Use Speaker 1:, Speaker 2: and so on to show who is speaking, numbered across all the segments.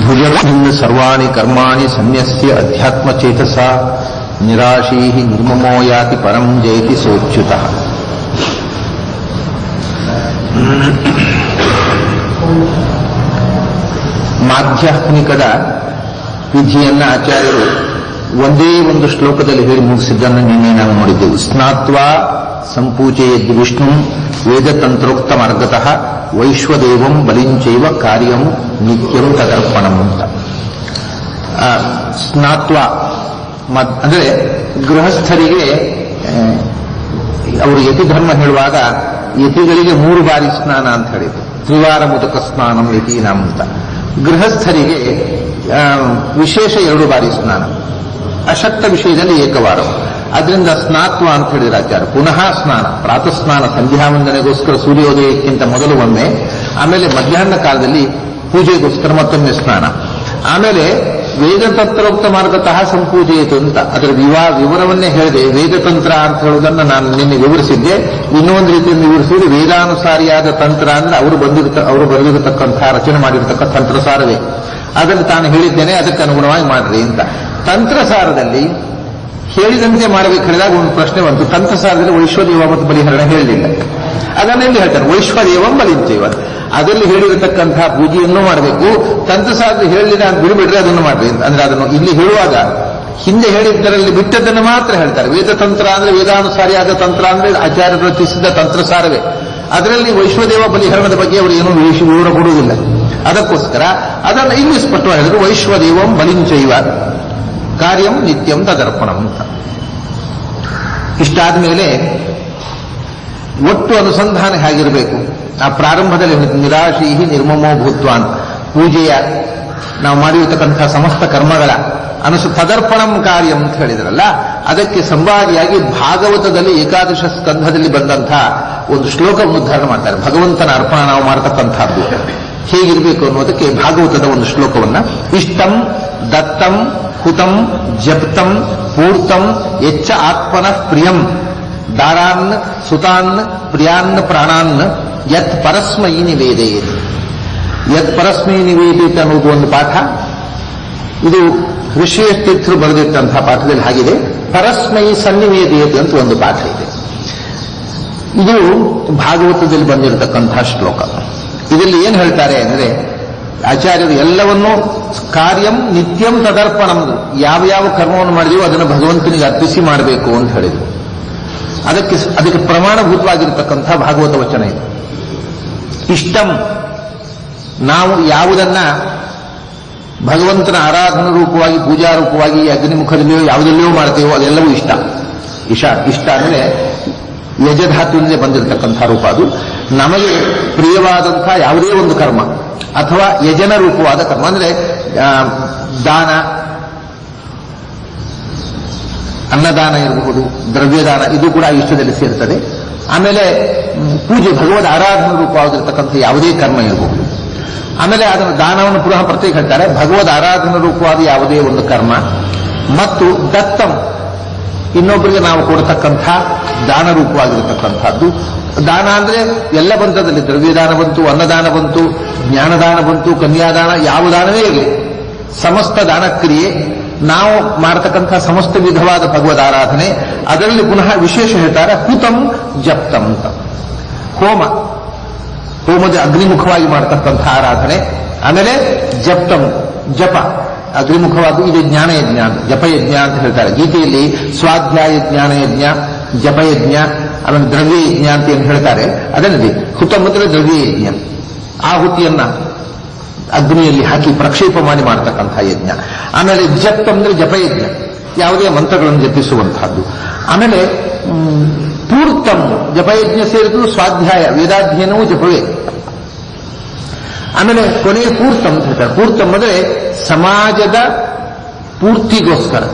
Speaker 1: ಭುಜಸ್ಮಿನ್ ಸರ್ವಾಣಿ ಕರ್ಮಾಣಿ ಸನ್ಯಸ್ಯ ಅಧ್ಯಾತ್ಮಚೇತಸ ನಿರಾಶೀಃ ನಿರ್ಮಮೋ ಯಾತಿ ಪರಂ ಜಯತಿ ಸೋಚ್ಯುತಃ. ಮಾಧ್ಯಾತ್ಮಿಕದ ವಿಧಿಯನ್ನ ಆಚಾರ್ಯರು ಒಂದೇ ಒಂದು ಶ್ಲೋಕದಲ್ಲಿ ಹೇಳಿ ಮುಗಿಸಿದ್ದನ್ನು ನಿನ್ನೆ ನಾವು ನೋಡಿದ್ದೆವು. ಸ್ನಾತ್ವಾ ಸಂಪೂಜೆಯದ್ ವಿಷ್ಣು ವೇದತಂತ್ರೋಕ್ತ ಮಾರ್ಗತಃ ವೈಶ್ವದೇವಂ ಬಲಿಂಚೈವ ಕಾರ್ಯಂ ನಿತ್ಯಂ ತದರ್ಪಣಂ ಅಂತ. ಸ್ನಾತ್ವ ಅಂದರೆ ಗೃಹಸ್ಥರಿಗೆ ಅವರು ಯತಿಧರ್ಮ ಹೇಳುವಾಗ ಯತಿಗಳಿಗೆ 3 ಬಾರಿ ಸ್ನಾನ ಅಂತ ಹೇಳಿದ್ರು. ತ್ರಿವಾರ ಮುದಕ ಸ್ನಾನಂ ಯತೀನಾಂ ಅಂತ. ಗೃಹಸ್ಥರಿಗೆ ವಿಶೇಷ 2 ಬಾರಿ ಸ್ನಾನ, ಅಶಕ್ತ ವಿಷಯದಲ್ಲಿ ಏಕವಾರ. ಅದರಿಂದ ಸ್ನಾತ್ವ ಅಂತ ಹೇಳಿದ್ರೆ ಆಚಾರ. ಪುನಃ ಸ್ನಾನ, ಪ್ರಾತಃ ಸ್ನಾನ ಸಂಧ್ಯಾವಂದನೆಗೋಸ್ಕರ ಸೂರ್ಯೋದಯಕ್ಕಿಂತ ಮೊದಲು ಒಮ್ಮೆ, ಆಮೇಲೆ ಮಧ್ಯಾಹ್ನ ಕಾಲದಲ್ಲಿ ಪೂಜೆಗೋಸ್ಕರ ಮತ್ತೊಮ್ಮೆ ಸ್ನಾನ, ಆಮೇಲೆ ವೇದತಂತ್ರೋಕ್ತ ಮಾರ್ಗತಃ ಸಂಪೂಜೆಯಿತು ಅಂತ. ಅದರ ವಿವರವನ್ನೇ ಹೇಳಿದೆ. ವೇದತಂತ್ರ ಅಂತ ಹೇಳುವುದನ್ನು ನಾನು ನಿನ್ನೆ ವಿವರಿಸಿದ್ದೆ. ಇನ್ನೊಂದು ರೀತಿಯಲ್ಲಿ ವಿವರಿಸಿದ್ರೆ ವೇದಾನುಸಾರಿಯಾದ ತಂತ್ರ ಅಂದ್ರೆ ಅವರು ಬರೆದಿರತಕ್ಕಂತಹ ರಚನೆ ಮಾಡಿರತಕ್ಕ ತಂತ್ರಸಾರವೇ. ಅದನ್ನು ತಾನು ಹೇಳಿದ್ದೇನೆ, ಅದಕ್ಕೆ ಅನುಗುಣವಾಗಿ ಮಾಡ್ರಿ ಅಂತ. ತಂತ್ರಸಾರದಲ್ಲಿ ಹೇಳಿದಂತೆ ಮಾಡಬೇಕು ಹೇಳಿದಾಗ ಒಂದು ಪ್ರಶ್ನೆ ಬಂತು. ತಂತ್ರಸಾರದಲ್ಲಿ ವೈಶ್ವದೇವ ಮತ್ತು ಬಲಿಹರಣ ಹೇಳಲಿಲ್ಲ. ಅದನ್ನೆಲ್ಲಿ ಹೇಳ್ತಾರೆ, ವೈಶ್ವದೇವಂ ಬಲಿಂಚೈವ. ಅದರಲ್ಲಿ ಹೇಳಿರತಕ್ಕಂತಹ ಪೂಜೆಯನ್ನು ಮಾಡಬೇಕು. ತಂತ್ರಸಾರದಲ್ಲಿ ಹೇಳಲಿಲ್ಲ ಅಂತ ಬಿಡುಬಿಟ್ರೆ ಅದನ್ನು ಮಾಡ್ರಿ ಅಂತ. ಅಂದ್ರೆ ಅದನ್ನು ಇಲ್ಲಿ ಹೇಳುವಾಗ ಹಿಂದೆ ಹೇಳಿದ್ದರಲ್ಲಿ ಬಿಟ್ಟದ್ದನ್ನು ಮಾತ್ರ ಹೇಳ್ತಾರೆ. ವೇದತಂತ್ರ ಅಂದ್ರೆ ವೇದಾನುಸಾರಿಯಾದ ತಂತ್ರ ಅಂದ್ರೆ ಆಚಾರ್ಯರು ರಚಿಸಿದ ತಂತ್ರಸಾರವೇ. ಅದರಲ್ಲಿ ವೈಶ್ವದೇವ ಬಲಿಹರಣದ ಬಗ್ಗೆ ಅವರು ಏನೂ ವಿವರ ಕೊಡುವುದಿಲ್ಲ. ಅದಕ್ಕೋಸ್ಕರ ಅದನ್ನು ಇಲ್ಲಿ ಸ್ಪಷ್ಟವಾಗಿ ಹೇಳಿದ್ರು, ವೈಶ್ವದೇವಂ ಬಲಿಂಚೈವ ಕಾರ್ಯಂ ನಿತ್ಯಂ ತದರ್ಪಣಂ ಅಂತ. ಇಷ್ಟಾದ ಮೇಲೆ ಒಟ್ಟು ಅನುಸಂಧಾನ ಹೇಗಿರಬೇಕು? ಆ ಪ್ರಾರಂಭದಲ್ಲಿ ನಿರಾಶೀಹಿ ನಿರ್ಮಮೋ ಭೂತ್ವಾನ್, ಪೂಜೆಯ ನಾವು ಮಾಡಿರತಕ್ಕಂತಹ ಸಮಸ್ತ ಕರ್ಮಗಳ ತದರ್ಪಣಂ ಕಾರ್ಯಂ ಅಂತ ಹೇಳಿದ್ರಲ್ಲ, ಅದಕ್ಕೆ ಸಂವಾದಿಯಾಗಿ ಭಾಗವತದಲ್ಲಿ ಏಕಾದಶ ಸ್ಕಂಧದಲ್ಲಿ ಬಂದಂತಹ ಒಂದು ಶ್ಲೋಕವನ್ನು ಉದ್ಧಾರಣೆ ಮಾಡ್ತಾರೆ. ಭಗವಂತನ ಅರ್ಪಣ ನಾವು ಮಾಡತಕ್ಕಂಥದ್ದು ಹೇಗಿರಬೇಕು ಅನ್ನೋದಕ್ಕೆ ಭಾಗವತದ ಒಂದು ಶ್ಲೋಕವನ್ನ, ಇಷ್ಟಂ ದತ್ತಂ ಹುತಂ ಜಪ್ತಂ ಪೂರ್ತಂ ಯಚ್ಚ ಆತ್ಮನಃ ಪ್ರಿಯಂ ದಾರಾನ್ ಸುತಾನ್ ಪ್ರಿಯಾನ್ ಪ್ರಾಣಾನ್ ಯತ್ ಪರಸ್ಮೈ ನಿವೇದಯೇತ್. ಯತ್ ಪರಸ್ಮೈ ನಿವೇದಿತ ಅನ್ನೋದು ಒಂದು ಪಾಠ. ಇದು ಋಷಿಯೇಶ್ ತೀರ್ಥರು ಬರೆದಿಟ್ಟಂತಹ ಪಾಠದಲ್ಲಿ ಹಾಗಿದೆ. ಪರಸ್ಮೈ ಸನ್ನಿವೇದಯೇತ್ ಅಂತ ಒಂದು ಪಾಠ ಇದೆ. ಇದು ಭಾಗವತದಲ್ಲಿ ಬಂದಿರತಕ್ಕಂತಹ ಶ್ಲೋಕ. ಇದರಲ್ಲಿ ಏನು ಹೇಳ್ತಾರೆ ಅಂದರೆ, ಆಚಾರ್ಯರು ಎಲ್ಲವನ್ನೂ ಕಾರ್ಯಂ ನಿತ್ಯಂ ತದರ್ಪಣಂ, ಯಾವ ಕರ್ಮವನ್ನು ಮಾಡಿದೆಯೋ ಅದನ್ನು ಭಗವಂತನಿಗೆ ಅರ್ಪಿಸಿ ಮಾಡಬೇಕು ಅಂತ ಹೇಳಿದರು. ಅದಕ್ಕೆ ಪ್ರಮಾಣಭೂತವಾಗಿರತಕ್ಕಂಥ ಭಾಗವತ ವಚನ ಇದೆ. ಇಷ್ಟಂ, ನಾವು ಯಾವುದನ್ನ ಭಗವಂತನ ಆರಾಧನಾ ರೂಪವಾಗಿ ಪೂಜಾ ರೂಪವಾಗಿ ಅಗ್ನಿಮುಖದಲ್ಲಿಯೋ ಯಾವುದಲ್ಲಿಯೋ ಮಾಡ್ತೇವೋ ಅದೆಲ್ಲವೂ ಇಷ್ಟ. ಇಷ್ಟ ಅಂದರೆ ಯಜಧಾತುವಿನಿಂದ ಬಂದಿರತಕ್ಕಂಥ ರೂಪ. ಅದು ನಮಗೆ ಪ್ರಿಯವಾದಂತಹ ಯಾವುದೇ ಒಂದು ಕರ್ಮ ಅಥವಾ ಯಜನ ರೂಪವಾದ ಕರ್ಮ ಅಂದರೆ ದಾನ, ಅನ್ನದಾನ ಇರಬಹುದು, ದ್ರವ್ಯದಾನ, ಇದು ಕೂಡ ಇಷ್ಟದಲ್ಲಿ ಸೇರ್ತದೆ. ಆಮೇಲೆ ಪೂಜೆ, ಭಗವದ್ ಆರಾಧನಾ ರೂಪವಾಗಿರ್ತಕ್ಕಂಥ ಯಾವುದೇ ಕರ್ಮ ಇರಬಹುದು. ಆಮೇಲೆ ಅದನ್ನು ದಾನವನ್ನು ಪುನಃ ಪ್ರತ್ಯೇಕ ಹೇಳ್ತಾರೆ. ಭಗವದ್ ಆರಾಧನಾ ರೂಪವಾದ ಯಾವುದೇ ಒಂದು ಕರ್ಮ ಮತ್ತು ದತ್ತಂ, ಇನ್ನೊಬ್ಬರಿಗೆ ನಾವು ಕೊಡತಕ್ಕಂಥ ದಾನ ರೂಪವಾಗಿರತಕ್ಕಂಥದ್ದು. ದಾನ ಅಂದ್ರೆ ಎಲ್ಲ ಬಂತದಲ್ಲಿ, ದ್ರವ್ಯದಾನ ಬಂತು, ಅನ್ನದಾನ ಬಂತು, ಜ್ಞಾನದಾನ ಬಂತು, ಕನ್ಯಾದಾನ, ಯಾವ ದಾನವೇ ಇರಲಿ, ಸಮಸ್ತ ದಾನಕ್ರಿಯೆ, ನಾವು ಮಾಡತಕ್ಕಂಥ ಸಮಸ್ತ ವಿಧವಾದ ಭಗವದ್ ಆರಾಧನೆ. ಅದರಲ್ಲಿ ಪುನಃ ವಿಶೇಷ ಹೇಳ್ತಾರೆ ಹುತಂ ಜಪ್ತಂ ಅಂತ. ಹೋಮದ ಅಗ್ನಿಮುಖವಾಗಿ ಮಾಡತಕ್ಕಂಥ ಆರಾಧನೆ. ಆಮೇಲೆ ಜಪ್ತಂ, ಜಪ ಅಗ್ನಿಮುಖವಾದ, ಇದು ಜ್ಞಾನಯಜ್ಞ, ಜಪಯಜ್ಞ ಅಂತ ಹೇಳ್ತಾರೆ. ಗೀತೆಯಲ್ಲಿ ಸ್ವಾಧ್ಯಾಯ ಜ್ಞಾನಯಜ್ಞ, ಜಪಯಜ್ಞ, ಆಮೇಲೆ ದ್ರವ್ಯಯಜ್ಞ ಅಂತ ಏನು ಹೇಳ್ತಾರೆ. ಅದರಲ್ಲಿ ಹುತಂ ಅಂದರೆ ದ್ರವ್ಯಯಜ್ಞ, ಆಹುತಿಯನ್ನ ಅಗ್ನಿಯಲ್ಲಿ ಹಾಕಿ ಪ್ರಕ್ಷೇಪ ಮಾಡಿ ಮಾಡತಕ್ಕಂಥ ಯಜ್ಞ. ಆಮೇಲೆ ಜಪ್ತಂ ಅಂದರೆ ಜಪಯಜ್ಞ, ಯಾವುದೇ ಮಂತ್ರಗಳನ್ನು ಜಪಿಸುವಂತಹದ್ದು. ಆಮೇಲೆ ಪೂರ್ತಂ, ಜಪಯಜ್ಞ ಸೇರಿದ್ರು ಸ್ವಾಧ್ಯಾಯ, ವೇದಾಧ್ಯಯನವೂ ಜಪವೇ. ಆಮೇಲೆ ಕೊನೆಯ ಪೂರ್ತಂ ಅಂತ ಹೇಳ್ತಾರೆ. ಪೂರ್ತಂ ಅಂದರೆ ಸಮಾಜದ ಪೂರ್ತಿಗೋಸ್ಕರ,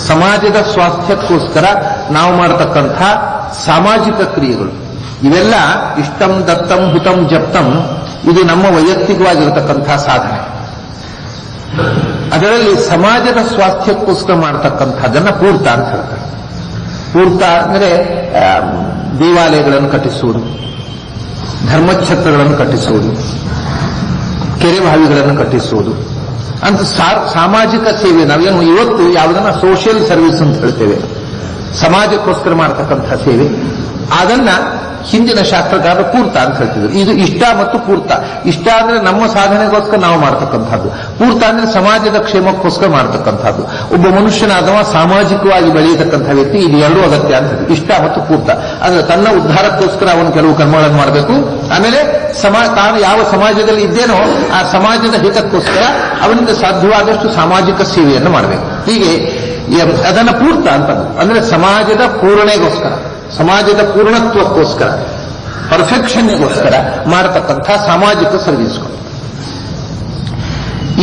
Speaker 1: ಸಮಾಜದ ಸ್ವಾಸ್ಥ್ಯಕ್ಕೋಸ್ಕರ ನಾವು ಮಾಡತಕ್ಕಂಥ ಸಾಮಾಜಿಕ ಕ್ರಿಯೆಗಳು. ಇವೆಲ್ಲ ಇಷ್ಟಂ ದತ್ತಂ ಹುತಂ ಜಪ್ತಂ, ಇದು ನಮ್ಮ ವೈಯಕ್ತಿಕವಾಗಿರತಕ್ಕಂಥ ಸಾಧನೆ. ಅದರಲ್ಲಿ ಸಮಾಜದ ಸ್ವಾಸ್ಥ್ಯಕ್ಕೋಸ್ಕರ ಮಾಡತಕ್ಕಂಥದ್ದನ್ನ ಪೂರ್ತ ಅಂತ ಹೇಳ್ತಾರೆ. ಪೂರ್ತ ಅಂದರೆ ದೇವಾಲಯಗಳನ್ನು ಕಟ್ಟಿಸುವುದು, ಧರ್ಮಛತ್ರಗಳನ್ನು ಕಟ್ಟಿಸುವುದು, ಕೆರೆ ಬಾವಿಗಳನ್ನು ಕಟ್ಟಿಸುವುದು, ಅಂತ ಸಾಮಾಜಿಕ ಸೇವೆ. ನಾವೇನು ಇವತ್ತು ಯಾವುದನ್ನ ಸೋಷಿಯಲ್ ಸರ್ವಿಸ್ ಅಂತ ಹೇಳ್ತೇವೆ, ಸಮಾಜಕ್ಕೋಸ್ಕರ ಮಾಡತಕ್ಕಂಥ ಸೇವೆ, ಅದನ್ನ ಹಿಂದಿನ ಶಾಸ್ತ್ರಕಾರರು ಪೂರ್ತ ಅಂತ ಹೇಳ್ತಿದ್ರು. ಇದು ಇಷ್ಟ ಮತ್ತು ಪೂರ್ತ. ಇಷ್ಟ ಅಂದ್ರೆ ನಮ್ಮ ಸಾಧನೆಗೋಸ್ಕರ ನಾವು ಮಾಡತಕ್ಕಂಥದ್ದು, ಪೂರ್ತ ಅಂದ್ರೆ ಸಮಾಜದ ಕ್ಷೇಮಕ್ಕೋಸ್ಕರ ಮಾಡತಕ್ಕಂಥದ್ದು. ಒಬ್ಬ ಮನುಷ್ಯನಾದವ ಸಾಮಾಜಿಕವಾಗಿ ಬೆಳೆಯತಕ್ಕಂಥ ವ್ಯಕ್ತಿ ಇದು ಎರಡೂ ಅಗತ್ಯ ಅಂತ. ಇಷ್ಟ ಮತ್ತು ಪೂರ್ತ ಅಂದ್ರೆ ತನ್ನ ಉದ್ಧಾರಕ್ಕೋಸ್ಕರ ಅವನು ಕೆಲವು ಕರ್ಮಗಳನ್ನು ಮಾಡಬೇಕು, ಆಮೇಲೆ ತಾನು ಯಾವ ಸಮಾಜದಲ್ಲಿ ಇದ್ದೇನೋ ಆ ಸಮಾಜದ ಹಿತಕ್ಕೋಸ್ಕರ ಅವನಿಂದ ಸಾಧ್ಯವಾದಷ್ಟು ಸಾಮಾಜಿಕ ಸೇವೆಯನ್ನು ಮಾಡಬೇಕು. ಹೀಗೆ ಅದನ್ನ ಪೂರ್ತ ಅಂತ ಅಂದ್ರೆ ಸಮಾಜದ ಪೂರ್ಣೆಗೋಸ್ಕರ, ಸಮಾಜದ ಪೂರ್ಣತ್ವಕ್ಕೋಸ್ಕರ, ಪರ್ಫೆಕ್ಷನ್ಗೋಸ್ಕರ ಮಾಡತಕ್ಕಂಥ ಸಾಮಾಜಿಕ ಸರ್ವಿಸ್ಗಳು.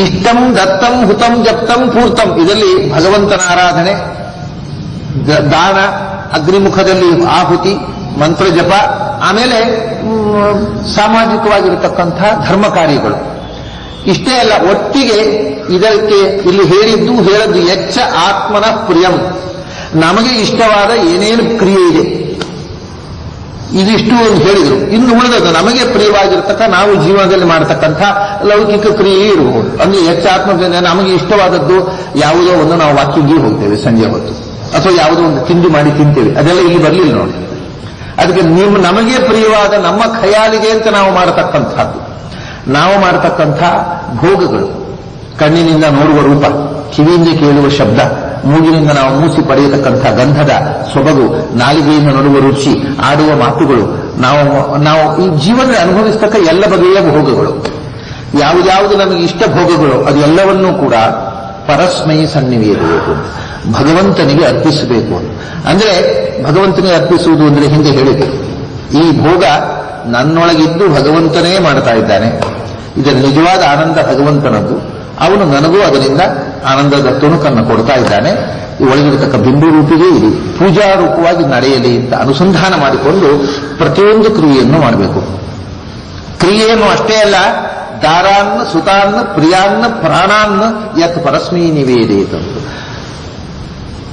Speaker 1: ಇಷ್ಟಂ ದತ್ತಂ ಹುತಂ ಜಪ್ತಂ ಪೂರ್ತಂ, ಇದರಲ್ಲಿ ಭಗವಂತನ ಆರಾಧನೆ, ದಾನ, ಅಗ್ನಿಮುಖದಲ್ಲಿ ಆಹುತಿ, ಮಂತ್ರ ಜಪ, ಆಮೇಲೆ ಸಾಮಾಜಿಕವಾಗಿರತಕ್ಕಂಥ ಧರ್ಮ ಕಾರ್ಯಗಳು. ಇಷ್ಟೇ ಅಲ್ಲ, ಒಟ್ಟಿಗೆ ಇದಕ್ಕೆ ಇಲ್ಲಿ ಹೇಳದ್ದು ಎಚ್ಚ ಆತ್ಮನ ಪ್ರಿಯಂ, ನಮಗೆ ಇಷ್ಟವಾದ ಏನೇನು ಕ್ರಿಯೆ ಇದೆ ಇದಿಷ್ಟು ಒಂದು ಹೇಳಿದರು. ಇನ್ನು ಉಳಿದದ್ದು ನಮಗೆ ಪ್ರಿಯವಾಗಿರ್ತಕ್ಕ ನಾವು ಜೀವನದಲ್ಲಿ ಮಾಡತಕ್ಕಂಥ ಲೌಕಿಕ ಕ್ರಿಯೆ ಇರಬಹುದು. ಅಂದ್ರೆ ಹೆಚ್ಚು ಆತ್ಮದಿಂದ ನಮಗೆ ಇಷ್ಟವಾದದ್ದು ಯಾವುದೋ ಒಂದು ನಾವು ವಾಕಿಂಗ್ಗೆ ಹೋಗ್ತೇವೆ ಸಂಜೆ ಹೊತ್ತು, ಅಥವಾ ಯಾವುದೋ ಒಂದು ತಿಂಡಿ ಮಾಡಿ ತಿಂತೇವೆ, ಅದೆಲ್ಲ ಇಲ್ಲಿ ಬರಲಿಲ್ಲ ನೋಡಿ. ಅದಕ್ಕೆ ನಮಗೆ ಪ್ರಿಯವಾದ ನಮ್ಮ ಖಯಾಲಿಗೆ ಅಂತ ನಾವು ಮಾಡತಕ್ಕಂಥದ್ದು, ನಾವು ಮಾಡತಕ್ಕಂಥ ಭೋಗಗಳು, ಕಣ್ಣಿನಿಂದ ನೋಡುವ ರೂಪ, ಕಿವಿಯಿಂದ ಕೇಳುವ ಶಬ್ದ, ಮೂಗಿನಿಂದ ನಾವು ಮೂಸಿ ಪಡೆಯತಕ್ಕಂಥ ಗಂಧದ ಸೊಬಗು, ನಾಲಿಗೆಯಿಂದ ನೋಡುವ ರುಚಿ, ಆಡುವ ಮಾತುಗಳು, ನಾವು ಈ ಜೀವನದಲ್ಲಿ ಅನುಭವಿಸ್ತಕ್ಕ ಎಲ್ಲ ಬಗೆಯ ಭೋಗಗಳು, ಯಾವುದ್ಯಾವುದು ನಮಗೆ ಇಷ್ಟ ಭೋಗಗಳು, ಅದು ಎಲ್ಲವನ್ನೂ ಕೂಡ ಪರಸ್ಮೈ ಸನ್ನಿವೇದಬೇಕು, ಭಗವಂತನಿಗೆ ಅರ್ಪಿಸಬೇಕು. ಅಂದ್ರೆ ಭಗವಂತನಿಗೆ ಅರ್ಪಿಸುವುದು ಅಂದ್ರೆ ಹಿಂದೆ ಹೇಳಿದೆ, ಈ ಭೋಗ ನನ್ನೊಳಗಿದ್ದು ಭಗವಂತನೇ ಮಾಡ್ತಾ ಇದ್ದಾನೆ, ಇದರ ನಿಜವಾದ ಆನಂದ ಭಗವಂತನದ್ದು, ಅವನು ನನಗೂ ಅದರಿಂದ ಆನಂದದ ತುಣುಕನ್ನು ಕೊಡ್ತಾ ಇದ್ದಾನೆ, ಈ ಒಳಗಿರತಕ್ಕ ಬಿಂದು ರೂಪಿಗೆ ಇದು ಪೂಜಾ ರೂಪವಾಗಿ ನಡೆಯಲಿ ಅಂತ ಅನುಸಂಧಾನ ಮಾಡಿಕೊಂಡು ಪ್ರತಿಯೊಂದು ಕ್ರಿಯೆಯನ್ನು ಮಾಡಬೇಕು. ಕ್ರಿಯೆಯನ್ನು ಅಷ್ಟೇ ಅಲ್ಲ, ದಾರಾನ್ನ ಸುತಾನ್ನ ಪ್ರಿಯಾನ್ನ ಪ್ರಾಣಾನ್ನ ಯತ್ ಪರಸ್ಮೈ ನಿವೇದೇತ,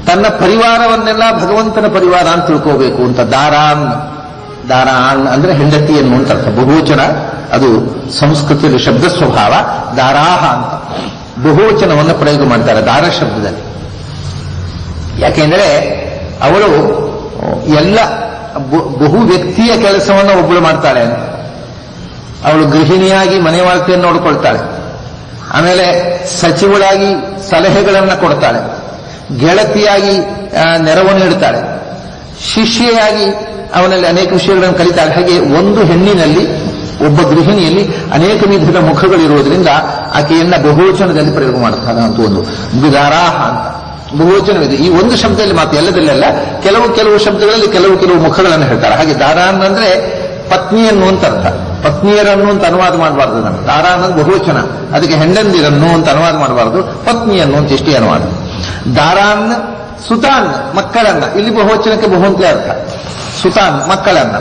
Speaker 1: ತನ್ನ ಪರಿವಾರವನ್ನೆಲ್ಲ ಭಗವಂತನ ಪರಿವಾರ ಅಂತ ತಿಳ್ಕೋಬೇಕು ಅಂತ. ದಾರಾನ್ ಅಂದ್ರೆ ಹೆಂಡತಿಯನ್ನು ಅಂತ ಅರ್ಥ, ಬಹುವಚನ, ಅದು ಸಂಸ್ಕೃತಿಯಲ್ಲಿ ಶಬ್ದ ಸ್ವಭಾವ. ದಾರಾಹ ಅಂತ ಬಹುವಚನವನ್ನು ಪ್ರಯೋಗ ಮಾಡ್ತಾರೆ ದಾರ ಶಬ್ದದಲ್ಲಿ. ಯಾಕೆಂದ್ರೆ ಅವಳು ಎಲ್ಲ ಬಹು ವ್ಯಕ್ತಿಯ ಕೆಲಸವನ್ನು ಒಬ್ಬಳು ಮಾಡ್ತಾಳೆ. ಅವಳು ಗೃಹಿಣಿಯಾಗಿ ಮನೆ ವಾರ್ತೆಯನ್ನು ನೋಡಿಕೊಳ್ತಾಳೆ, ಆಮೇಲೆ ಸಚಿವಳಾಗಿ ಸಲಹೆಗಳನ್ನು ಕೊಡ್ತಾಳೆ, ಗೆಳತಿಯಾಗಿ ನೆರವು ನೀಡುತ್ತಾಳೆ, ಶಿಷ್ಯೆಯಾಗಿ ಅವನಲ್ಲಿ ಅನೇಕ ವಿಷಯಗಳನ್ನು ಕಲಿತಾಳೆ. ಹಾಗೆ ಒಂದು ಹೆಣ್ಣಿನಲ್ಲಿ, ಒಬ್ಬ ಗೃಹಿಣಿಯಲ್ಲಿ ಅನೇಕ ವಿಧದ ಮುಖಗಳಿರುವುದರಿಂದ ಆಕೆಯನ್ನ ಬಹುವಚನದಲ್ಲಿ ಪ್ರಯೋಗ ಮಾಡುತ್ತಾರೆ ಅಂತ ಒಂದು ದಾರಾಹ ಅಂತ ಬಹುವಚನವಿದೆ. ಈ ಒಂದು ಶಬ್ದದಲ್ಲಿ ಮಾತ್ರ, ಎಲ್ಲದಲ್ಲೆಲ್ಲ ಕೆಲವು ಶಬ್ದಗಳಲ್ಲಿ ಕೆಲವು ಮುಖಗಳನ್ನು ಹೇಳ್ತಾರೆ. ಹಾಗೆ ದಾರಾನ್ ಅಂದ್ರೆ ಪತ್ನಿಯನ್ನು ಅಂತ ಅರ್ಥ, ಪತ್ನಿಯರನ್ನು ಅಂತ ಅನುವಾದ ಮಾಡಬಾರ್ದು. ನಮಗೆ ದಾರಾ ಅನ್ನೋದು ಬಹುವಚನ, ಅದಕ್ಕೆ ಹೆಂಡಂದಿರನ್ನು ಅಂತ ಅನುವಾದ ಮಾಡಬಾರ್ದು, ಪತ್ನಿಯನ್ನು ಅಂತ ಇಷ್ಟೇ ಅನುವಾದ. ದಾರಾನ್ ಸುತಾನ್ ಮಕ್ಕಳನ್ನ, ಇಲ್ಲಿ ಬಹುವಚನಕ್ಕೆ ಬಹುಂತೆ ಅರ್ಥ. ಸುತಾನ್ ಮಕ್ಕಳನ್ನ,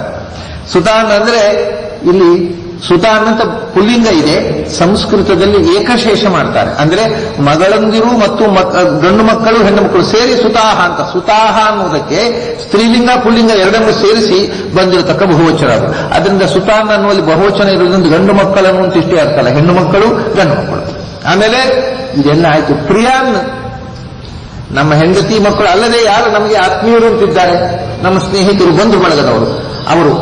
Speaker 1: ಸುತಾನ್ ಅಂದ್ರೆ ಇಲ್ಲಿ ಸುತಾನ್ ಅಂತ ಪುಲ್ಲಿಂಗ ಇದೆ, ಸಂಸ್ಕೃತದಲ್ಲಿ ಏಕಶೇಷ ಮಾಡ್ತಾರೆ. ಅಂದ್ರೆ ಮಗಳಂದಿರು ಮತ್ತು ಗಂಡು ಮಕ್ಕಳು ಹೆಣ್ಣು ಮಕ್ಕಳು ಸೇರಿ ಸುತಾಹ ಅಂತ. ಸುತಾಹ ಅನ್ನುವುದಕ್ಕೆ ಸ್ತ್ರೀಲಿಂಗ ಪುಲ್ಲಿಂಗ ಎರಡನ್ನೂ ಸೇರಿಸಿ ಬಂದಿರತಕ್ಕ ಬಹುವಚನ ಅದು. ಅದರಿಂದ ಸುತಾನ್ ಅನ್ನುವಲ್ಲಿ ಬಹುವಚನ ಇರುವುದರಿಂದ ಗಂಡು ಮಕ್ಕಳನ್ನು ಅಂತ ಇಷ್ಟೇ ಅರ್ಥ ಅಲ್ಲ, ಹೆಣ್ಣು ಮಕ್ಕಳು ಗಂಡು ಮಕ್ಕಳು. ಆಮೇಲೆ ಇದೆಲ್ಲ ಆಯ್ತು. ಪ್ರಿಯಾನ್ ನಮ್ಮ ಹೆಂಡತಿ ಮಕ್ಕಳು ಅಲ್ಲದೆ ಯಾರು ನಮಗೆ ಆತ್ಮೀಯರು ಅಂತಿದ್ದಾರೆ, ನಮ್ಮ ಸ್ನೇಹಿತರು, ಬಂಧು ಬಳಗದವರು, ಅವರು.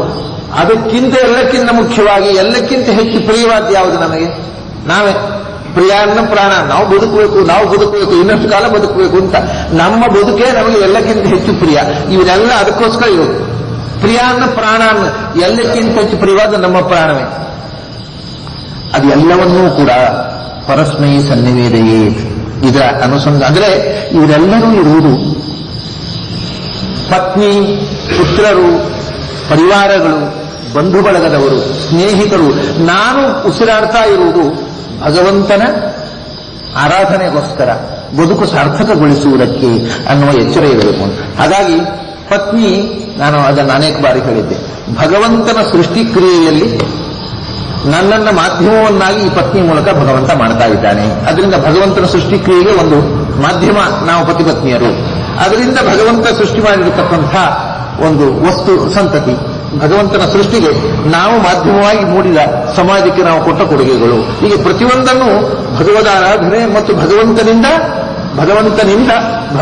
Speaker 1: ಅದಕ್ಕಿಂತ ಎಲ್ಲಕ್ಕಿಂತ ಮುಖ್ಯವಾಗಿ ಎಲ್ಲಕ್ಕಿಂತ ಹೆಚ್ಚು ಪ್ರಿಯವಾದ ಯಾವುದು ನಮಗೆ? ನಾವೇ. ಪ್ರಿಯಾನ್ನ ಪ್ರಾಣ, ನಾವು ಬದುಕಬೇಕು, ಇನ್ನಷ್ಟು ಕಾಲ ಬದುಕಬೇಕು ಅಂತ. ನಮ್ಮ ಬದುಕೇ ನಮಗೆ ಎಲ್ಲಕ್ಕಿಂತ ಹೆಚ್ಚು ಪ್ರಿಯ. ಇವರೆಲ್ಲ ಅದಕ್ಕೋಸ್ಕರ ಇರೋದು. ಪ್ರಿಯಾನ್ನ ಪ್ರಾಣಾನ್ನ, ಎಲ್ಲಕ್ಕಿಂತ ಹೆಚ್ಚು ಪ್ರಿಯವಾದ ನಮ್ಮ ಪ್ರಾಣವೇ. ಅದು ಎಲ್ಲವನ್ನೂ ಕೂಡ ಪರಸ್ಮೈ ಸನ್ನಿವೇದಯೇ, ಇದರ ಅನುಸಂಧಾನ. ಅಂದ್ರೆ ಇವರೆಲ್ಲರೂ ಇರುವುದು ಪತ್ನಿ, ಪುತ್ರರು, ಪರಿವಾರಗಳು, ಬಂಧು ಬಳಗದವರು, ಸ್ನೇಹಿತರು. ನಾನು ಉಸಿರಾಡ್ತಾ ಇರುವುದು ಭಗವಂತನ ಆರಾಧನೆಗೋಸ್ಕರ, ಬದುಕು ಸಾರ್ಥಕಗೊಳಿಸುವುದಕ್ಕೆ ಅನ್ನುವ ಎಚ್ಚರ ಇರಬೇಕು. ಹಾಗಾಗಿ ಪತ್ನಿ, ನಾನು ಅದನ್ನು ಅನೇಕ ಬಾರಿ ಹೇಳಿದ್ದೆ, ಭಗವಂತನ ಸೃಷ್ಟಿ ಕ್ರಿಯೆಯಲ್ಲಿ ನನ್ನನ್ನ ಮಾಧ್ಯಮವನ್ನಾಗಿ ಈ ಪತ್ನಿ ಮೂಲಕ ಭಗವಂತ ಮಾಡ್ತಾ ಇದ್ದಾನೆ. ಅದರಿಂದ ಭಗವಂತನ ಸೃಷ್ಟಿ ಕ್ರಿಯೆಗೆ ಒಂದು ಮಾಧ್ಯಮ ನಾವು ಪತಿಪತ್ನಿಯರು. ಅದರಿಂದ ಭಗವಂತ ಸೃಷ್ಟಿ ಮಾಡಿರತಕ್ಕಂಥ ಒಂದು ವಸ್ತು ಸಂತತಿ, ಭಗವಂತನ ಸೃಷ್ಟಿಗೆ ನಾವು ಮಾಧ್ಯಮವಾಗಿ ಮೂಡಿದ ಸಮಾಜಕ್ಕೆ ನಾವು ಕೊಟ್ಟ ಕೊಡುಗೆಗಳು, ಹೀಗೆ ಪ್ರತಿಯೊಂದನ್ನು ಭಗವದಾರಾಧನೆ ಮತ್ತು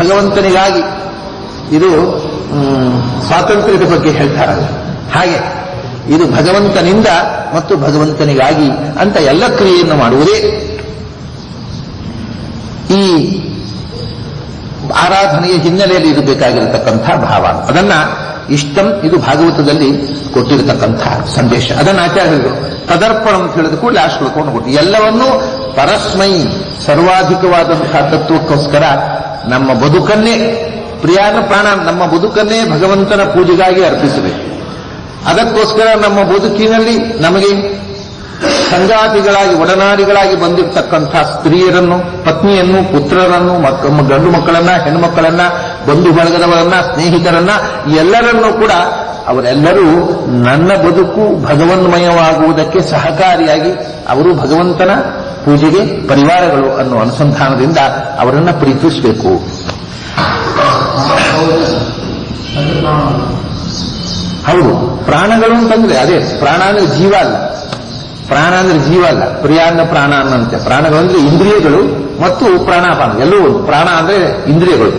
Speaker 1: ಭಗವಂತನಿಗಾಗಿ. ಇದು ಸ್ವಾತಂತ್ರ್ಯದ ಬಗ್ಗೆ ಹೇಳ್ತಾರಲ್ಲ ಹಾಗೆ, ಇದು ಭಗವಂತನಿಂದ ಮತ್ತು ಭಗವಂತನಿಗಾಗಿ ಅಂತ ಎಲ್ಲ ಕ್ರಿಯೆಯನ್ನು ಮಾಡುವುದೇ ಈ ಆರಾಧನೆಯ ಹಿನ್ನೆಲೆಯಲ್ಲಿ ಇರಬೇಕಾಗಿರತಕ್ಕಂಥ ಭಾವ. ಅದನ್ನ ಇಷ್ಟಂ, ಇದು ಭಾಗವತದಲ್ಲಿ ಕೊಟ್ಟಿರತಕ್ಕಂಥ ಸಂದೇಶ. ಅದನ್ನು ಆಚಾರ್ಯರು ತದರ್ಪಣ ಅಂತ ಹೇಳಿದ ಕೂಡಲೇ ಆ ಶ್ಲೋಕವನ್ನು ಕೊಟ್ಟು ಎಲ್ಲವನ್ನೂ ಪರಸ್ಮೈ ಸರ್ವಾಧಿಕವಾದಂತಹ ತತ್ವಕ್ಕೋಸ್ಕರ ನಮ್ಮ ಬದುಕನ್ನೇ ಪ್ರಿಯಾನ ಪ್ರಾಣ, ನಮ್ಮ ಬದುಕನ್ನೇ ಭಗವಂತನ ಪೂಜೆಗಾಗಿ ಅರ್ಪಿಸಬೇಕು. ಅದಕ್ಕೋಸ್ಕರ ನಮ್ಮ ಬದುಕಿನಲ್ಲಿ ನಮಗೆ ಸಂಗಾತಿಗಳಾಗಿ ಒಡನಾಡಿಗಳಾಗಿ ಬಂದಿರತಕ್ಕಂಥ ಸ್ತ್ರೀಯರನ್ನು, ಪತ್ನಿಯನ್ನು, ಪುತ್ರರನ್ನು, ಗಂಡು ಮಕ್ಕಳನ್ನ, ಹೆಣ್ಣುಮಕ್ಕಳನ್ನ, ಬಂಧು ಬಳಗದವರನ್ನ, ಸ್ನೇಹಿತರನ್ನ, ಎಲ್ಲರನ್ನೂ ಕೂಡ ಅವರೆಲ್ಲರೂ ನನ್ನ ಬದುಕು ಭಗವನ್ಮಯವಾಗುವುದಕ್ಕೆ ಸಹಕಾರಿಯಾಗಿ ಅವರು ಭಗವಂತನ ಪೂಜೆಗೆ ಪರಿವಾರಗಳು ಅನ್ನುವ ಅನುಸಂಧಾನದಿಂದ ಅವರನ್ನ ಪ್ರೀತಿಸಬೇಕು. ಹೌದು, ಪ್ರಾಣಗಳು ಅಂತಂದ್ರೆ ಅದೇ ಪ್ರಾಣ ಅಂದ್ರೆ ಜೀವ ಅಲ್ಲ, ಪ್ರಾಣ ಅಂದ್ರೆ ಜೀವ ಅಲ್ಲ, ಪ್ರಿಯ ಅಂದ್ರೆ ಪ್ರಾಣ ಅನ್ನಂತೆ. ಪ್ರಾಣಗಳು ಅಂದ್ರೆ ಇಂದ್ರಿಯಗಳು ಮತ್ತು ಪ್ರಾಣಾಪಾನ ಎಲ್ಲವೂ ಒಂದು. ಪ್ರಾಣ ಅಂದ್ರೆ ಇಂದ್ರಿಯಗಳು,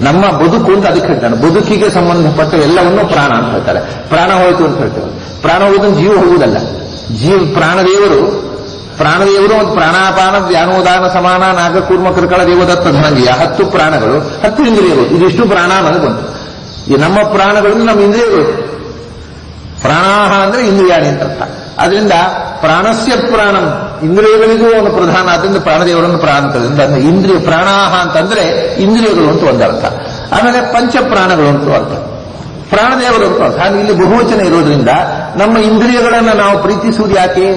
Speaker 1: ನಮ್ಮ ಬದುಕು ಅಂತ ಅದಕ್ಕೆ ಹೇಳ್ತಾನೆ. ಬದುಕಿಗೆ ಸಂಬಂಧಪಟ್ಟ ಎಲ್ಲವನ್ನೂ ಪ್ರಾಣ ಅಂತ ಹೇಳ್ತಾರೆ. ಪ್ರಾಣ ಹೋಯಿತು ಅಂತ ಹೇಳ್ತೇವೆ. ಪ್ರಾಣ ಹೋಗುವುದನ್ನು ಜೀವ ಹೋಗುವುದಲ್ಲ. ಪ್ರಾಣದೇವರು ಒಂದು ಪ್ರಾಣಾಪಾನ ವ್ಯಾನೋದಾನ ಸಮಾನ ನಾಗಕೂರ್ಮ ಕರ್ಕಳ ದೇವದತ್ತ ಧನಂಜಯ 10 ಪ್ರಾಣಗಳು, 10 ಇಂದ್ರಿಯಗಳು. ಇದಿಷ್ಟು ಪ್ರಾಣ ಅನ್ನೋದು ಬಂತು. ಈ ನಮ್ಮ ಪ್ರಾಣಗಳು ನಮ್ಮ ಇಂದ್ರಿಯಗಳು. ಪ್ರಾಣಾಹ ಅಂದ್ರೆ ಇಂದ್ರಿಯಾಣಿ ಅಂತ ಅರ್ಥ. ಅದರಿಂದ ಪ್ರಾಣಸ್ಯ ಪ್ರಾಣಂ, ಇಂದ್ರಿಯಗಳಿಗೂ ಒಂದು ಪ್ರಧಾನ. ಅದರಿಂದ ಪ್ರಾಣದೇವರನ್ನು ಪ್ರಾಣ ಅಂತದಿಂದ ಇಂದ್ರಿಯ ಪ್ರಾಣಾಹ ಅಂತಂದ್ರೆ ಇಂದ್ರಿಯಗಳು ಅಂತ ಒಂದು ಅರ್ಥ. ಆಮೇಲೆ ಪಂಚಪ್ರಾಣಗಳು ಅಂತ ಅರ್ಥ, ಪ್ರಾಣದೇವರು ಅಂತ ಅರ್ಥ. ಇಲ್ಲಿ ಬಹುವಚನ ಇರೋದ್ರಿಂದ ನಮ್ಮ ಇಂದ್ರಿಯಗಳನ್ನು ನಾವು ಪ್ರೀತಿಸುವುದು ಯಾಕೆ?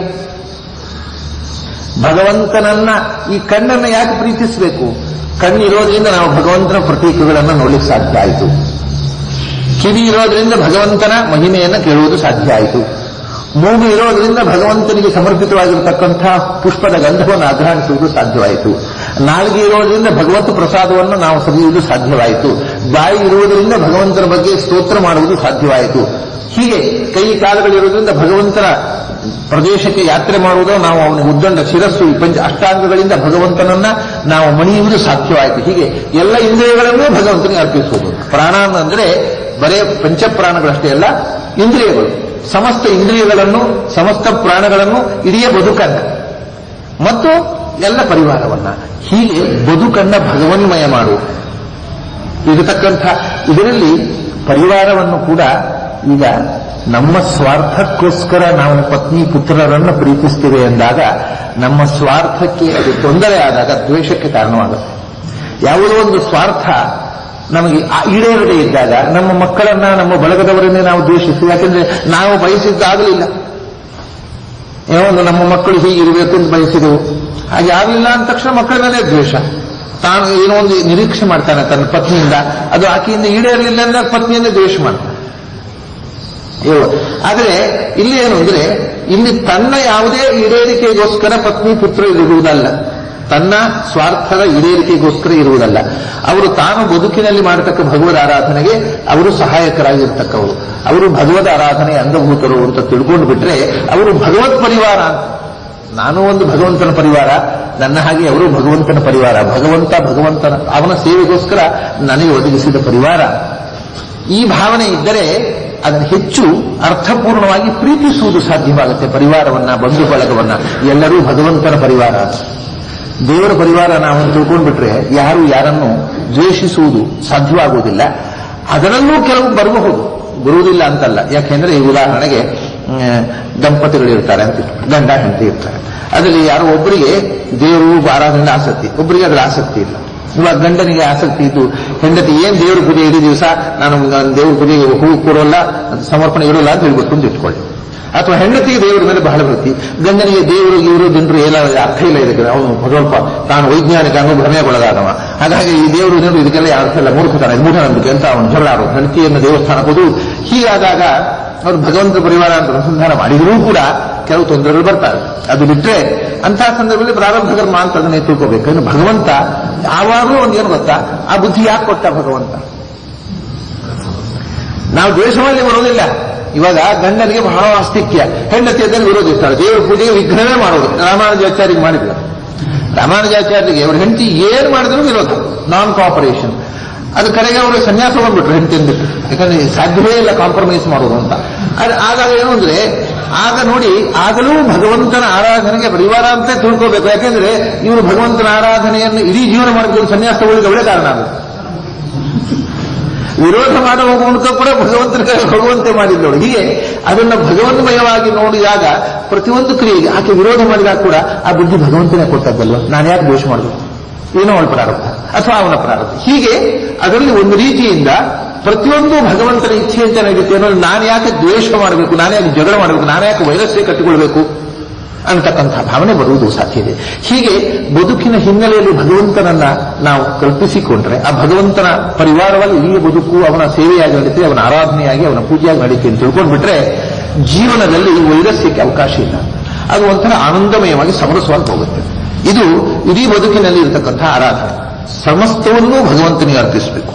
Speaker 1: ಭಗವಂತನನ್ನ, ಈ ಕಣ್ಣನ್ನು ಯಾಕೆ ಪ್ರೀತಿಸಬೇಕು? ಕಣ್ಣಿರೋದ್ರಿಂದ ನಾವು ಭಗವಂತನ ಪ್ರತೀಕಗಳನ್ನು ನೋಡ್ಲಿಕ್ಕೆ ಸಾಧ್ಯ ಆಯಿತು. ಕಿವಿ ಇರೋದ್ರಿಂದ ಭಗವಂತನ ಮಹಿಮೆಯನ್ನು ಕೇಳುವುದು ಸಾಧ್ಯ ಆಯಿತು. ಮೂಗು ಇರೋದ್ರಿಂದ ಭಗವಂತನಿಗೆ ಸಮರ್ಪಿತವಾಗಿರತಕ್ಕಂಥ ಪುಷ್ಪದ ಗಂಧವನ್ನು ಆಘ್ರಾಣಿಸುವುದು ಸಾಧ್ಯವಾಯಿತು. ನಾಲಿಗೆ ಇರೋದ್ರಿಂದ ಭಗವಂತ ಪ್ರಸಾದವನ್ನು ನಾವು ಸವಿಯುವುದು ಸಾಧ್ಯವಾಯಿತು. ಬಾಯಿ ಇರುವುದರಿಂದ ಭಗವಂತನ ಬಗ್ಗೆ ಸ್ತೋತ್ರ ಮಾಡುವುದು ಸಾಧ್ಯವಾಯಿತು. ಹೀಗೆ ಕೈ ಕಾಲುಗಳಿರೋದ್ರಿಂದ ಭಗವಂತನ ಪ್ರದೇಶಕ್ಕೆ ಯಾತ್ರೆ ಮಾಡುವುದು, ನಾವು ಅವನ ಉದ್ದಂಡ ಶಿರಸ್ಸು, ಈ ಅಷ್ಟಾಂಗಗಳಿಂದ ಭಗವಂತನನ್ನ ನಾವು ಮಣಿಯುವುದು ಸಾಧ್ಯವಾಯಿತು. ಹೀಗೆ ಎಲ್ಲ ಇಂದ್ರಿಯಗಳನ್ನೂ ಭಗವಂತನಿಗೆ ಅರ್ಪಿಸುವುದು. ಪ್ರಾಣ ಅಂದ್ರೆ ಬರೇ ಪಂಚಪ್ರಾಣಗಳಷ್ಟೇ ಅಲ್ಲ, ಇಂದ್ರಿಯಗಳು, ಸಮಸ್ತ ಇಂದ್ರಿಯಗಳನ್ನು, ಸಮಸ್ತ ಪ್ರಾಣಗಳನ್ನು, ಇಡೀ ಬದುಕನ್ನ ಮತ್ತು ಎಲ್ಲ ಪರಿವಾರವನ್ನ, ಹೀಗೆ ಬದುಕನ್ನ ಭಗವನ್ಮಯ ಮಾಡು ಇರತಕ್ಕಂಥ ಇದರಲ್ಲಿ ಪರಿವಾರವನ್ನು ಕೂಡ ಈಗ ನಮ್ಮ ಸ್ವಾರ್ಥಕ್ಕೋಸ್ಕರ ನಾವು ಪತ್ನಿ ಪುತ್ರರನ್ನು ಪ್ರೀತಿಸ್ತೇವೆ ಎಂದಾಗ ನಮ್ಮ ಸ್ವಾರ್ಥಕ್ಕೆ ಅದು ತೊಂದರೆ ಆದಾಗ ದ್ವೇಷಕ್ಕೆ ಕಾರಣವಾಗುತ್ತೆ. ಯಾವುದೋ ಒಂದು ಸ್ವಾರ್ಥ ನಮಗೆ ಈಡೇರದೇ ಇದ್ದಾಗ ನಮ್ಮ ಮಕ್ಕಳನ್ನ, ನಮ್ಮ ಬಳಗದವರನ್ನೇ ನಾವು ದ್ವೇಷಿಸಿ, ಯಾಕೆಂದ್ರೆ ನಾವು ಬಯಸಿದ್ದಾಗಲಿಲ್ಲ. ಏನೋ ಒಂದು ನಮ್ಮ ಮಕ್ಕಳು ಹೀಗಿರಬೇಕು ಅಂತ ಬಯಸಿದೆವು, ಹಾಗೆ ಯಾವಿಲ್ಲ ಅಂದ ತಕ್ಷಣ ಮಕ್ಕಳ ಮೇಲೆ ದ್ವೇಷ. ತಾನು ಏನೋ ಒಂದು ನಿರೀಕ್ಷೆ ಮಾಡ್ತಾನೆ ತನ್ನ ಪತ್ನಿಯಿಂದ, ಅದು ಆಕೆಯಿಂದ ಈಡೇರಲಿಲ್ಲ ಅಂದ್ರೆ ಪತ್ನಿಯಿಂದ ದ್ವೇಷ ಮಾಡ್ತಾನೆ. ಆದರೆ ಇಲ್ಲಿ ಏನು ಅಂದ್ರೆ, ಇಲ್ಲಿ ತನ್ನ ಯಾವುದೇ ಈಡೇರಿಕೆಗೋಸ್ಕರ ಪತ್ನಿ ಪುತ್ರ ಇರುವುದಲ್ಲ, ತನ್ನ ಸ್ವಾರ್ಥದ ಈಡೇರಿಕೆಗೋಸ್ಕರ ಇರುವುದಲ್ಲ. ಅವರು ತಾನು ಬದುಕಿನಲ್ಲಿ ಮಾಡತಕ್ಕ ಭಗವದ್ ಆರಾಧನೆಗೆ ಅವರು ಸಹಾಯಕರಾಗಿರ್ತಕ್ಕವರು, ಅವರು ಭಗವದ್ ಆರಾಧನೆ ಅಂಗಭೂತರು ಅಂತ ತಿಳ್ಕೊಂಡು ಬಿಟ್ರೆ ಅವರು ಭಗವತ್ ಪರಿವಾರ ಅಂತ. ನಾನು ಒಂದು ಭಗವಂತನ ಪರಿವಾರ, ನನ್ನ ಹಾಗೆ ಅವರು ಭಗವಂತನ ಪರಿವಾರ. ಭಗವಂತನ ಅವನ ಸೇವೆಗೋಸ್ಕರ ನನಗೆ ಒದಗಿಸಿದ ಪರಿವಾರ. ಈ ಭಾವನೆ ಇದ್ದರೆ ಅದನ್ನು ಹೆಚ್ಚು ಅರ್ಥಪೂರ್ಣವಾಗಿ ಪ್ರೀತಿಸುವುದು ಸಾಧ್ಯವಾಗುತ್ತೆ. ಪರಿವಾರವನ್ನ, ಬಂಧು ಬಳಗವನ್ನ, ಎಲ್ಲರೂ ಭಗವಂತನ ಪರಿವಾರ, ದೇವರ ಪರಿವಾರ ನಾವು ತಿಳ್ಕೊಂಡ್ಬಿಟ್ರೆ ಯಾರು ಯಾರನ್ನು ದ್ವೇಷಿಸುವುದು ಸಾಧ್ಯವಾಗುವುದಿಲ್ಲ. ಅದರಲ್ಲೂ ಕೆಲವು ಬರುವುದಿಲ್ಲ ಅಂತಲ್ಲ. ಯಾಕೆಂದ್ರೆ ಈ ಉದಾಹರಣೆಗೆ ದಂಪತಿಗಳಿರ್ತಾರೆ ಅಂತ, ಗಂಡ ಹೆಂಡತಿ ಇರ್ತಾರೆ. ಅದರಲ್ಲಿ ಯಾರೋ ಒಬ್ಬರಿಗೆ ದೇವರು ಆರಾಧನೆ ಆಸಕ್ತಿ, ಒಬ್ಬರಿಗೆ ಅದರ ಆಸಕ್ತಿ ಇಲ್ಲ. ಇವಾಗ ಗಂಡನಿಗೆ ಆಸಕ್ತಿ ಇದ್ದು ಹೆಂಡತಿ ಏನ್ ದೇವ್ರ ಪೂಜೆ ಇಡೀ ದಿವಸ ನಾನು ದೇವ್ರ ಪೂಜೆಗೆ ಹೂ ಕೊಡೋಲ್ಲ, ಸಮರ್ಪಣೆ ಇಡೋಲ್ಲ ಅಂತ ಹೇಳ್ಬೇಕು ಅಂತ ಇಟ್ಕೊಳ್ಳಿ. ಅಥವಾ ಹೆಂಡತಿಗೆ ದೇವರ ಮೇಲೆ ಬಹಳ ಭಕ್ತಿ, ಗಂಡನಿಗೆ ದೇವರು ಇವರು ಜನರು ಎಲ್ಲ ಅರ್ಥ ಇಲ್ಲ ಇದಕ್ಕೆ. ಅವನು ಸ್ವಲ್ಪ ತಾನು ವೈಜ್ಞಾನಿಕ ಅನ್ನೋ ಭ್ರಮೆಗೊಳಗಾದವ. ಹಾಗಾಗಿ ಈ ದೇವರು ಜನರು ಇದಕ್ಕೆಲ್ಲ ಅರ್ಥ ಇಲ್ಲ, ಮೂಢನಂಬಿಕೆ ಅಂತ ಅವನು ಜಗಳಾಡೋ, ಹೆಂಡತಿಯನ್ನು ದೇವಸ್ಥಾನಕ್ಕೆ ಹೋದು. ಹೀಗಾದಾಗ ಅವರು ಭಗವಂತ ಪರಿವಾರ ಅಂತ ಅನುಸಂಧಾನ ಮಾಡಿದರೂ ಕೂಡ ಕೆಲವು ತೊಂದರೆಗಳು ಬರ್ತಾರೆ. ಅದು ಬಿಟ್ಟರೆ ಅಂತಹ ಸಂದರ್ಭದಲ್ಲಿ ಪ್ರಾರಬ್ಧ ಕರ್ಮ ಅಂತ ಅದನ್ನೇ ತಿಳ್ಕೋಬೇಕು. ಇನ್ನು ಭಗವಂತ ಯಾವಾಗಲೂ ಒಂದೇನು ಗೊತ್ತಾ, ಆ ಬುದ್ಧಿ ಯಾಕೆ ಕೊಟ್ಟ ಭಗವಂತ? ನಾವು ದ್ವೇಷ ಮಾಡಿ ಬರೋದಿಲ್ಲ, ಇವಾಗ ಗಂಡನಿಗೆ ಬಹಳ ಆಸ್ತಿಕ್ಯ, ಹೆಂಡತಿಯದಲ್ಲಿ ವಿರೋಧಿಸ್ತಾಳೆ, ದೇವರ ಪೂಜೆಗೆ ವಿಘ್ನವೇ ಮಾಡೋದು. ರಾಮಾನುಜಾಚಾರ್ಯರಿಗೆ ಮಾಡಿದ್ರು. ರಾಮಾನುಜಾಚಾರ್ಯರಿಗೆ ಅವ್ರ ಹೆಂಡತಿ ಏನ್ ಮಾಡಿದ್ರು ವಿರೋಧ, ನಾನ್ ಕೋಆಪರೇಷನ್. ಅದು ಕಡೆಗೆ ಅವರು ಸನ್ಯಾಸ ಬಂದ್ಬಿಟ್ರು ಹೆಂಡತಿಂದ್ಬಿಟ್ಟು, ಯಾಕಂದ್ರೆ ಸಾಧ್ಯವೇ ಇಲ್ಲ ಕಾಂಪ್ರಮೈಸ್ ಮಾಡೋದು ಅಂತ. ಆಗ ಏನು ಅಂದ್ರೆ, ಆಗ ನೋಡಿ ಆಗಲೂ ಭಗವಂತನ ಆರಾಧನೆಗೆ ಪರಿವಾರ ಅಂತ ತಿಳ್ಕೋಬೇಕು. ಯಾಕೆಂದ್ರೆ ಇವರು ಭಗವಂತನ ಆರಾಧನೆಯನ್ನು ಇಡೀ ಜೀವನ ಮಾಡಿದ್ರು, ಸನ್ಯಾಸ ತಗೊಳ್ಳಿಗೆ ಅವಳೇ ಕಾರಣ ಆಗುತ್ತೆ. ವಿರೋಧ ಮಾಡುವ ಮೂಲಕ ಕೂಡ ಭಗವಂತೆ ಮಾಡಿದ್ದವಳು. ಹೀಗೆ ಅದನ್ನು ಭಗವನ್ಮಯವಾಗಿ ನೋಡಿದಾಗ ಪ್ರತಿಯೊಂದು ಕ್ರಿಯೆಗೆ ಆಕೆ ವಿರೋಧ ಮಾಡಿದಾಗ ಕೂಡ ಆ ಬುದ್ಧಿ ಭಗವಂತನೇ ಕೊಟ್ಟದ್ದಲ್ವ, ನಾನು ಯಾಕೆ ದೋಷ ಮಾಡಬೇಕು, ಏನೋ ಅವಳ ಪ್ರಾರಬ್ಧ ಅಥವಾ ಅವನ ಪ್ರಾರಬ್ಧ. ಹೀಗೆ ಅದರಲ್ಲಿ ಒಂದು ರೀತಿಯಿಂದ ಪ್ರತಿಯೊಂದು ಭಗವಂತನ ಇಚ್ಛೆಯಂತೆ ನಡೀತೆ ಅನ್ನೋದು, ನಾನು ಯಾಕೆ ದ್ವೇಷ ಮಾಡಬೇಕು, ನಾನು ಯಾಕೆ ಜಗಳ ಮಾಡಬೇಕು, ನಾನು ಯಾಕೆ ವೈರಸ್ಸೇ ಕಟ್ಟಿಕೊಳ್ಬೇಕು ಅನ್ನತಕ್ಕಂಥ ಭಾವನೆ ಬರುವುದು ಸಾಧ್ಯ ಇದೆ. ಹೀಗೆ ಬದುಕಿನ ಹಿನ್ನೆಲೆಯಲ್ಲಿ ಭಗವಂತನನ್ನ ನಾವು ಕಲ್ಪಿಸಿಕೊಂಡ್ರೆ ಆ ಭಗವಂತನ ಪರಿವಾರವಾಗಿ ಇಡೀ ಬದುಕು ಅವನ ಸೇವೆಯಾಗಿ ನಡೀತೆ, ಅವನ ಆರಾಧನೆಯಾಗಿ ಅವನ ಪೂಜೆಯಾಗಿ ನಡೀತೆ ಅಂತ ತಿಳ್ಕೊಂಡ್ಬಿಟ್ರೆ ಜೀವನದಲ್ಲಿ ವೈರಸ್ಯಕ್ಕೆ ಅವಕಾಶ ಇಲ್ಲ. ಅದು ಒಂಥರ ಆನಂದಮಯವಾಗಿ ಸಮರಸವಾಗಿ ಹೋಗುತ್ತೆ. ಇದು ಇಡೀ ಬದುಕಿನಲ್ಲಿ ಇರತಕ್ಕಂಥ ಆರಾಧನೆ. ಸಮಸ್ತವನ್ನೂ ಭಗವಂತನಿಗೆ ಅರ್ಪಿಸಬೇಕು.